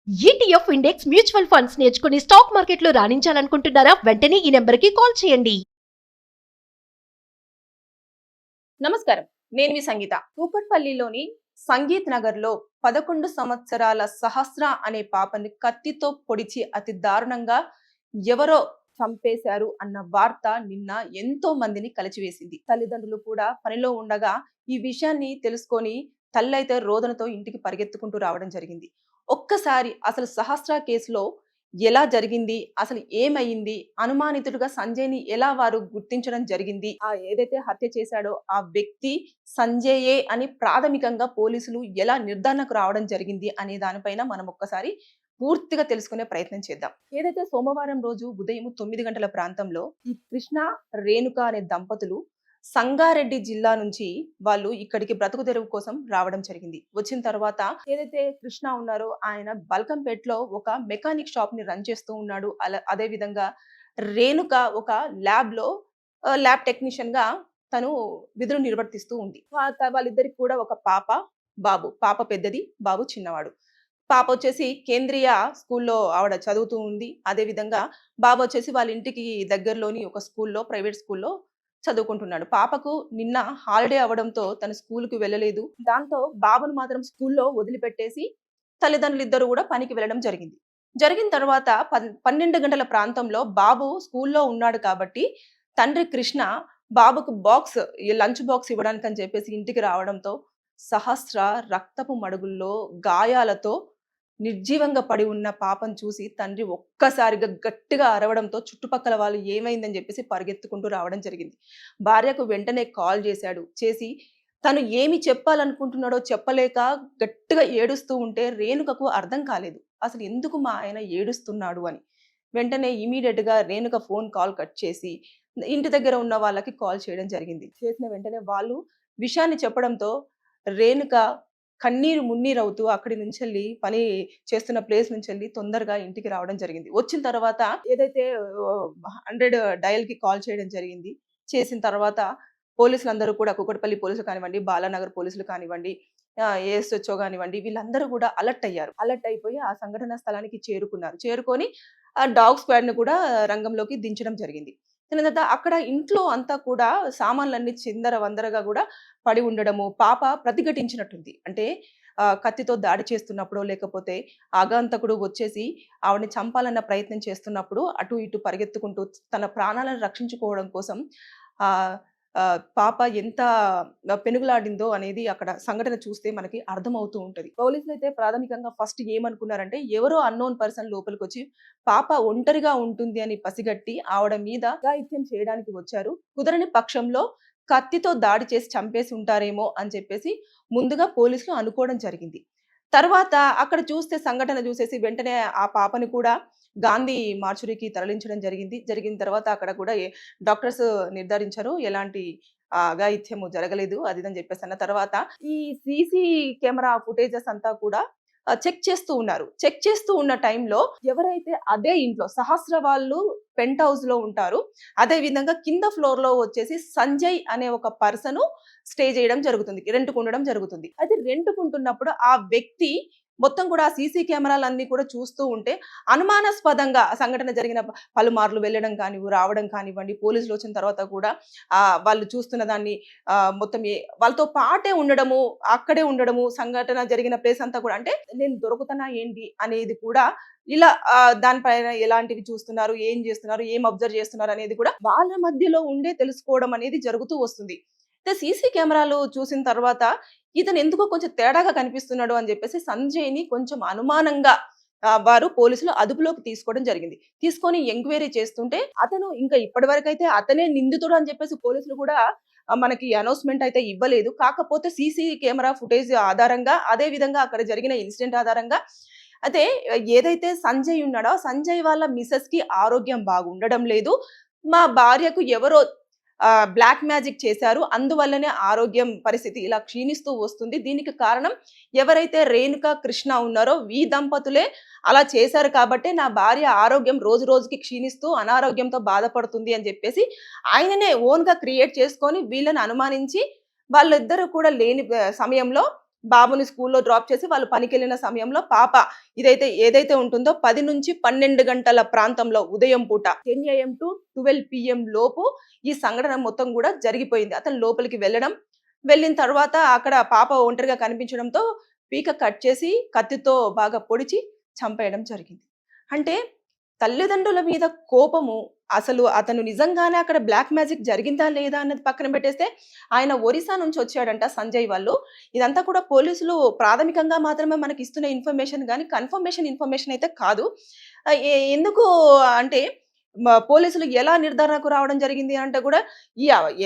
ETF index mutual funds నేర్చుకుని stock మార్కెట్లో రాణించాలనుకుంటున్నారా? వెంటనే ఈ నెంబర్కి కాల్ చేయండి. నమస్కారం, నేను మీ సంగీత. కూకట్పల్లిలోని సంగీత్ నగర్ లో 11 సంవత్సరాల సహస్ర అనే పాపని కత్తితో పొడిచి అతి దారుణంగా ఎవరో చంపేశారు అన్న వార్త నిన్న ఎంతో మందిని కలిచివేసింది. తల్లిదండ్రులు కూడా పనిలో ఉండగా ఈ విషయాన్ని తెలుసుకొని తల్లైతే రోదనతో ఇంటికి పరిగెత్తుకుంటూ రావడం జరిగింది. ఒక్కసారి అసలు సహస్ర కేసులో ఎలా జరిగింది, అసలు ఏమైంది, అనుమానితుడుగా సంజయ్ని ఎలా వారు గుర్తించడం జరిగింది, ఏదైతే హత్య చేశాడో ఆ వ్యక్తి సంజయే అని ప్రాథమికంగా పోలీసులు ఎలా నిర్ధారణకు రావడం జరిగింది అనే దానిపైన మనం ఒక్కసారి పూర్తిగా తెలుసుకునే ప్రయత్నం చేద్దాం. ఏదైతే సోమవారం రోజు ఉదయం 9 గంటల ప్రాంతంలో ఈ కృష్ణ రేణుక అనే దంపతులు సంగారెడ్డి జిల్లా నుంచి వాళ్ళు ఇక్కడికి బ్రతుకు తెరువు కోసం రావడం జరిగింది. వచ్చిన తర్వాత ఏదైతే కృష్ణ ఉన్నారో ఆయన బల్కంపేటలో ఒక మెకానిక్ షాప్ ని రన్ చేస్తూ ఉన్నాడు. అదే విధంగా రేణుక ఒక ల్యాబ్ టెక్నీషియన్ గా తను విధులు నిర్వర్తిస్తూ ఉంది. వాళ్ళిద్దరికి కూడా ఒక పాప, బాబు. పాప పెద్దది, బాబు చిన్నవాడు. పాప వచ్చేసి కేంద్రీయ స్కూల్లో ఆవిడ చదువుతూ ఉంది. అదే విధంగా బాబు వచ్చేసి వాళ్ళ ఇంటికి దగ్గరలోని ఒక స్కూల్లో, ప్రైవేట్ స్కూల్లో చదువుకుంటున్నాడు. పాపకు నిన్న హాలిడే అవ్వడంతో తన స్కూల్కి వెళ్ళలేదు. దాంతో బాబును మాత్రం స్కూల్లో వదిలిపెట్టేసి తల్లిదండ్రులు ఇద్దరు కూడా పనికి వెళ్ళడం జరిగింది. జరిగిన తర్వాత 12 గంటల ప్రాంతంలో బాబు స్కూల్లో ఉన్నాడు కాబట్టి తండ్రి కృష్ణ బాబుకు లంచ్ బాక్స్ ఇవ్వడానికి అని చెప్పేసి ఇంటికి రావడంతో సహస్ర రక్తపు మడుగుల్లో గాయాలతో నిర్జీవంగా పడి ఉన్న పాపను చూసి తండ్రి ఒక్కసారిగా గట్టిగా అరవడంతో చుట్టుపక్కల వాళ్ళు ఏమైందని చెప్పేసి పరిగెత్తుకుంటూ రావడం జరిగింది. భార్యకు వెంటనే కాల్ చేసి తను ఏమి చెప్పాలనుకుంటున్నాడో చెప్పలేక గట్టిగా ఏడుస్తూ ఉంటే రేణుకకు అర్థం కాలేదు అసలు ఎందుకు మా ఆయన ఏడుస్తున్నాడు అని. వెంటనే ఇమీడియట్ గా రేణుక ఫోన్ కాల్ కట్ చేసి ఇంటి దగ్గర ఉన్న వాళ్ళకి కాల్ చేయడం జరిగింది. చేసిన వెంటనే వాళ్ళు విషయాన్ని చెప్పడంతో రేణుక కన్నీరు మున్నీరవుతూ అక్కడి నుంచి వెళ్ళి పని చేస్తున్న ప్లేస్ నుంచి వెళ్ళి తొందరగా ఇంటికి రావడం జరిగింది. వచ్చిన తర్వాత ఏదైతే 100 డయల్ కి కాల్ చేయడం జరిగింది. చేసిన తర్వాత పోలీసులందరూ కూడా కూకట్పల్లి పోలీసులు కానివ్వండి, బాలానగర్ పోలీసులు కానివ్వండి, ఏఎస్హెచ్ఓ కానివ్వండి, వీళ్ళందరూ కూడా అలర్ట్ అయ్యారు. అలర్ట్ అయిపోయి ఆ సంఘటన స్థలానికి చేరుకొని ఆ డాగ్ స్క్వాడ్ ను కూడా రంగంలోకి దించడం జరిగింది. తర్వాత అక్కడ ఇంట్లో అంతా కూడా సామాన్లన్నీ చిందర వందరగా కూడా పడి ఉండడము, పాప ప్రతిఘటించినట్టుంది. అంటే కత్తితో దాడి చేస్తున్నప్పుడు, లేకపోతే ఆగంతకుడు వచ్చేసి ఆవిడని చంపాలన్న ప్రయత్నం చేస్తున్నప్పుడు అటు ఇటు పరిగెత్తుకుంటూ తన ప్రాణాలను రక్షించుకోవడం కోసం ఆ పాప ఎంత పెనుగులాడిందో అనేది అక్కడ సంఘటన చూస్తే మనకి అర్థమవుతూ ఉంటది. పోలీసులు అయితే ప్రాథమికంగా ఫస్ట్ ఏమనుకున్నారంటే ఎవరో అన్నోన్ పర్సన్ లోపలికి వచ్చి పాప ఒంటరిగా ఉంటుంది అని పసిగట్టి ఆవిడ మీద అఘాయిత్యం చేయడానికి వచ్చారు. కుదరని పక్షంలో కత్తితో దాడి చేసి చంపేసి ఉంటారేమో అని చెప్పేసి ముందుగా పోలీసులు అనుకోవడం జరిగింది. తర్వాత అక్కడ సంఘటన చూసేసి వెంటనే ఆ పాపని కూడా గాంధీ మార్చురీకి తరలించడం జరిగింది. జరిగిన తర్వాత అక్కడ కూడా డాక్టర్స్ నిర్ధారించారు ఎలాంటి అఘాయిత్యము జరగలేదు అది అని చెప్పేసి అన్న తర్వాత ఈ సీసీ కెమెరా ఫుటేజెస్ అంతా కూడా చెక్ చేస్తూ ఉన్నారు. చెక్ చేస్తూ ఉన్న టైంలో ఎవరైతే అదే ఇంట్లో సహస్ర వాళ్ళు పెంట్ హౌస్ లో ఉంటారు, అదే విధంగా కింద ఫ్లోర్ లో వచ్చేసి సంజయ్ అనే ఒక పర్సన్ స్టే చేయడం జరుగుతుంది, రెంట్కు ఉండడం జరుగుతుంది. అయితే రెంట్కుంటున్నప్పుడు ఆ వ్యక్తి మొత్తం కూడా సీసీ కెమెరాలన్నీ కూడా చూస్తూ ఉంటే అనుమానాస్పదంగా సంఘటన జరిగిన పలుమార్లు వెళ్ళడం రావడం కానివ్వండి, పోలీసులు వచ్చిన తర్వాత కూడా వాళ్ళు చూస్తున్న దాన్ని మొత్తం వాళ్ళతో పాటే ఉండడము, అక్కడే ఉండడము, సంఘటన జరిగిన ప్లేస్ అంతా కూడా అంటే నేను దొరుకుతున్నా ఏంటి అనేది కూడా ఇలా దానిపైన ఎలాంటివి చూస్తున్నారు, ఏం చేస్తున్నారు, ఏం అబ్జర్వ్ చేస్తున్నారు అనేది కూడా వాళ్ళ మధ్యలో ఉండే తెలుసుకోవడం అనేది జరుగుతూ వస్తుంది. సీసీ కెమెరాలు చూసిన తర్వాత ఇతను ఎందుకో కొంచెం తేడాగా కనిపిస్తున్నాడు అని చెప్పేసి సంజయ్ని కొంచెం అనుమానంగా వారు పోలీసులు అదుపులోకి తీసుకోవడం జరిగింది. తీసుకొని ఎంక్వైరీ చేస్తుంటే అతను ఇంకా ఇప్పటి వరకు అయితే అతనే నిందితుడు అని చెప్పేసి పోలీసులు కూడా మనకి అనౌన్స్మెంట్ అయితే ఇవ్వలేదు. కాకపోతే సీసీ కెమెరా ఫుటేజ్ ఆధారంగా, అదే విధంగా అక్కడ జరిగిన ఇన్సిడెంట్ ఆధారంగా అయితే ఏదైతే సంజయ్ ఉన్నాడో సంజయ్ వాళ్ళ మిసెస్ కి ఆరోగ్యం బాగుండడం లేదు, మా భార్యకు ఎవరో బ్లాక్ మ్యాజిక్ చేశారు, అందువల్లనే ఆరోగ్యం పరిస్థితి ఇలా క్షీణిస్తూ వస్తుంది, దీనికి కారణం ఎవరైతే రేణుక కృష్ణ ఉన్నారో ఈ దంపతులే అలా చేశారు కాబట్టి నా భార్య ఆరోగ్యం రోజు రోజుకి క్షీణిస్తూ అనారోగ్యంతో బాధపడుతుంది అని చెప్పేసి ఆయననే ఓన్ గా క్రియేట్ చేసుకొని వీళ్ళని అనుమానించి వాళ్ళిద్దరూ కూడా లేని సమయంలో బాబుని స్కూల్లో డ్రాప్ చేసి వాళ్ళు పనికెళ్ళిన సమయంలో పాప ఏదైతే ఉంటుందో 10 నుంచి 12 గంటల ప్రాంతంలో ఉదయం పూట 10 AM టు 12 PM లోపు ఈ సంఘటన మొత్తం కూడా జరిగిపోయింది. అతను లోపలికి వెళ్ళిన తర్వాత అక్కడ పాప ఒంటరిగా కనిపించడంతో పీక కట్ చేసి కత్తితో బాగా పొడిచి చంపేయడం జరిగింది. అంటే తల్లిదండ్రుల మీద కోపము, అసలు అతను నిజంగానే అక్కడ బ్లాక్ మ్యాజిక్ జరిగిందా లేదా అన్నది పక్కన పెట్టేస్తే, ఆయన ఒరిస్సా నుంచి వచ్చాడంట సంజయ్ వాళ్ళు. ఇదంతా కూడా పోలీసులు ప్రాథమికంగా మాత్రమే మనకి ఇస్తున్న ఇన్ఫర్మేషన్ గానీ ఇన్ఫర్మేషన్ అయితే కాదు. ఎందుకు అంటే పోలీసులు ఎలా నిర్ధారణకు రావడం జరిగింది అంటే కూడా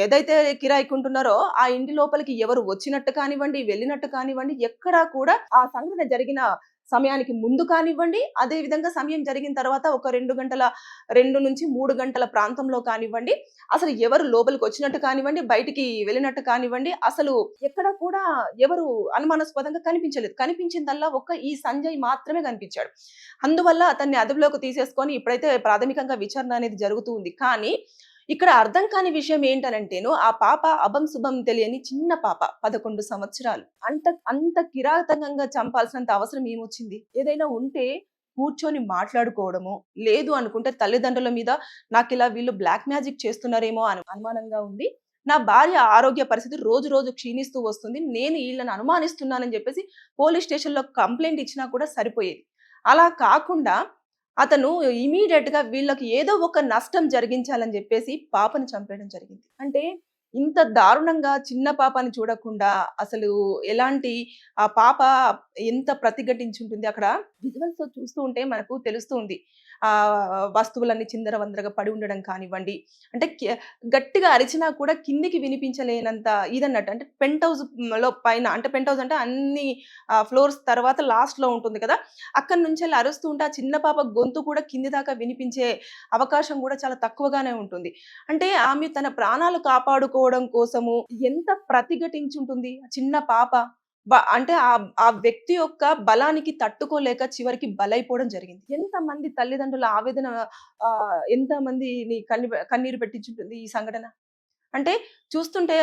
ఏదైతే కిరాయికుంటున్నారో ఆ ఇంటి లోపలికి ఎవరు వచ్చినట్టు కానివ్వండి, వెళ్ళినట్టు కానివ్వండి, ఎక్కడా కూడా ఆ సంఘటన జరిగిన సమయానికి ముందు కానివ్వండి, అదే విధంగా సమయం జరిగిన తర్వాత ఒక 2 నుంచి 3 గంటల ప్రాంతంలో కానివ్వండి, అసలు ఎవరు లోపలికి వచ్చినట్టు కానివ్వండి, బయటికి వెళ్ళినట్టు కానివ్వండి, అసలు ఎక్కడ కూడా ఎవరు అనుమానాస్పదంగా కనిపించలేదు. కనిపించిందల్లా ఈ సంజయ్ మాత్రమే కనిపించాడు. అందువల్ల అతన్ని అదుపులోకి తీసేసుకొని ఇప్పుడైతే ప్రాథమికంగా విచారణ అనేది జరుగుతూ ఉంది. కానీ ఇక్కడ అర్థం కాని విషయం ఏంటనంటేను, ఆ పాప అభం శుభం తెలియని చిన్న పాప 11 సంవత్సరాలు. అంత కిరాతకంగా చంపాల్సినంత అవసరం ఏమొచ్చింది? ఏదైనా ఉంటే కూర్చొని మాట్లాడుకోవడము, లేదు అనుకుంటే తల్లిదండ్రుల మీద నాకిలా వీళ్ళు బ్లాక్ మ్యాజిక్ చేస్తున్నారేమో అని అనుమానంగా ఉంది. నా భార్య ఆరోగ్య పరిస్థితి రోజు రోజు క్షీణిస్తూ వస్తుంది. నేను వీళ్ళని అనుమానిస్తున్నానని చెప్పేసి పోలీస్ స్టేషన్‌లో కంప్లెయింట్ ఇచ్చినా కూడా సరిపోయేది. అలా కాకుండా అతను ఇమ్మీడియేట్‌గా వీళ్ళకి ఏదో ఒక నష్టం జరిగించాలని చెప్పేసి పాపని చంపేయడం జరిగింది. అంటే ఇంత దారుణంగా చిన్న పాపని చూడకుండా అసలు ఎలాంటి ఆ పాప ఎంత ప్రతిఘటించుంటుంది. అక్కడ విజువల్స్‌తో చూస్తూ ఉంటే మనకు తెలుస్తూ ఉంది. వస్తువులన్నీ చిందరవందరగా పడి ఉండడం కానివ్వండి, అంటే గట్టిగా అరిచినా కూడా కిందికి వినిపించలేనంత ఇదన్నట్టు. అంటే పెంట్ హౌస్‌లో పైన, అంటే పెంట్ హౌస్ అంటే అన్ని ఫ్లోర్స్ తర్వాత లాస్ట్‌లో ఉంటుంది కదా! అక్కడి నుంచెల్లి అరుస్తూ ఉంటే ఆ చిన్న పాప గొంతు కూడా కింది దాకా వినిపించే అవకాశం కూడా చాలా తక్కువగానే ఉంటుంది. అంటే ఆమె తన ప్రాణాలు కాపాడుకోవడం కోసము ఎంత ప్రతిఘటించుంటుంది ఆ చిన్న పాప. అంటే ఆ వ్యక్తి యొక్క బలానికి తట్టుకోలేక చివరికి బలైపోవడం జరిగింది. ఎంతమంది తల్లిదండ్రుల ఆవేదన, ఎంతమందిని కన్నీరు పెట్టించుంటుంది ఈ సంఘటన. అంటే చూస్తుంటే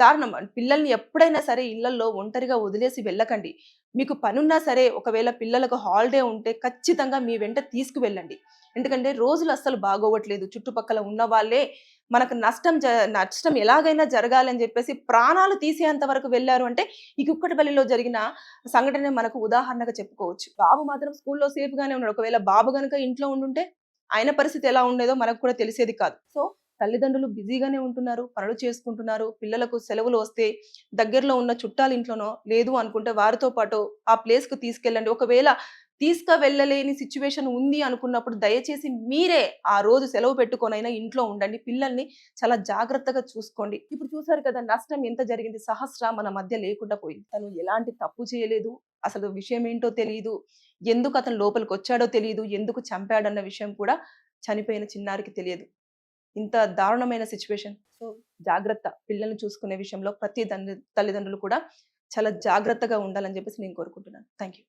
దారుణం. పిల్లల్ని ఎప్పుడైనా సరే ఇళ్లల్లో ఒంటరిగా వదిలేసి వెళ్ళకండి. మీకు పనున్నా సరే, ఒకవేళ పిల్లలకు హాలిడే ఉంటే ఖచ్చితంగా మీ వెంట తీసుకువెళ్ళండి. ఎందుకంటే రోజులు అస్సలు బాగోవట్లేదు. చుట్టుపక్కల ఉన్న వాళ్ళే మనకు నష్టం ఎలాగైనా జరగాలని చెప్పేసి ప్రాణాలు తీసేంత వరకు వెళ్లారు అంటే ఈ కుక్కటిపల్లిలో జరిగిన సంఘటన మనకు ఉదాహరణగా చెప్పుకోవచ్చు. బాబు మాత్రం స్కూల్లో సేఫ్ గానే ఉన్నాడు. ఒకవేళ బాబు గనుక ఇంట్లో ఉండుంటే ఆయన పరిస్థితి ఎలా ఉండేదో మనకు కూడా తెలిసేది కాదు. సో తల్లిదండ్రులు బిజీగానే ఉంటున్నారు, పనులు చేసుకుంటున్నారు. పిల్లలకు సెలవులు వస్తే దగ్గరలో ఉన్న చుట్టాల ఇంట్లోనో, లేదు అనుకుంటే వారితో పాటు ఆ ప్లేస్‌కు తీసుకెళ్ళండి. ఒకవేళ తీసుకువెళ్ళలేని సిచ్యువేషన్ ఉంది అనుకున్నప్పుడు దయచేసి మీరే ఆ రోజు సెలవు పెట్టుకొనైనా ఇంట్లో ఉండండి. పిల్లల్ని చాలా జాగ్రత్తగా చూసుకోండి. ఇప్పుడు చూసారు కదా నష్టం ఎంత జరిగింది. సహస్ర మన మధ్య లేకుండా పోయింది. తను ఎలాంటి తప్పు చేయలేదు. అసలు విషయం ఏంటో తెలీదు. ఎందుకు అతను లోపలికొచ్చాడో తెలీదు. ఎందుకు చంపాడన్న విషయం కూడా చనిపోయిన చిన్నారికి తెలియదు. ఇంత దారుణమైన సిచ్యువేషన్. సో జాగ్రత్త. పిల్లల్ని చూసుకునే విషయంలో ప్రతి తల్లిదండ్రులు కూడా చాలా జాగ్రత్తగా ఉండాలని చెప్పేసి నేను కోరుకుంటున్నాను. Thank you.